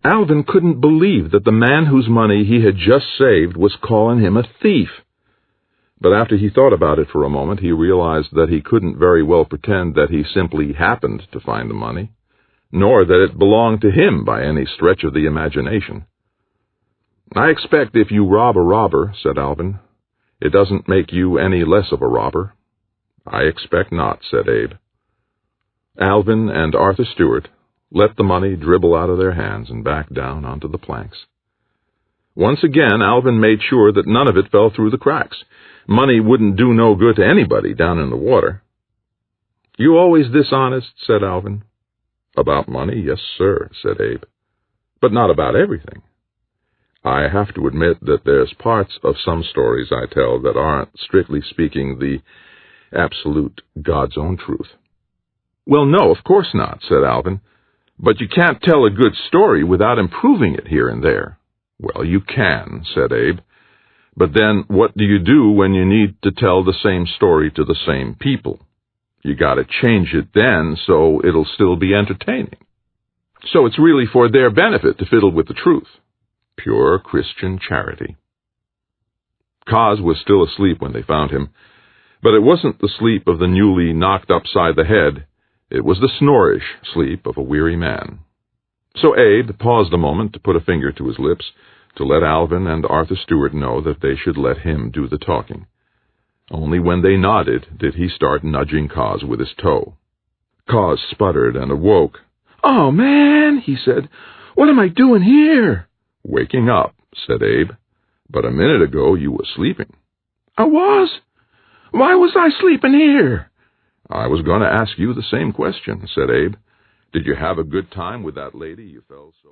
Alvin couldn't believe that the man whose money he had just saved was calling him a thief. But after he thought about it for a moment, he realized that he couldn't very well pretend that he simply happened to find the money, nor that it belonged to him by any stretch of the imagination. "I expect if you rob a robber," said Alvin, "it doesn't make you any less of a robber." "I expect not," said Abe. Alvin and Arthur Stewart let the money dribble out of their hands and back down onto the planks. Once again, Alvin made sure that none of it fell through the cracks. Money wouldn't do no good to anybody down in the water. "You always this honest?" said Alvin. "About money, yes, sir," said Abe. "But not about everything. I have to admit that there's parts of some stories I tell that aren't, strictly speaking, the absolute God's own truth." "Well, no, of course not," said Alvin. "But you can't tell a good story without improving it here and there." "Well, you can," said Abe. "But then what do you do when you need to tell the same story to the same people? You gotta change it then so it'll still be entertaining. So it's really for their benefit to fiddle with the truth. Pure Christian charity." Kaz was still asleep when they found him, but it wasn't the sleep of the newly knocked upside the head. It was the snorish sleep of a weary man. So Abe paused a moment to put a finger to his lips, to let Alvin and Arthur Stewart know that they should let him do the talking. Only when they nodded did he start nudging Kaz with his toe. Kaz sputtered and awoke. "Oh, man," he said, "what am I doing here?" "Waking up," said Abe. "But a minute ago you were sleeping." "I was? Why was I sleeping here?" "I was going to ask you the same question," said Abe. "Did you have a good time with that lady you fell so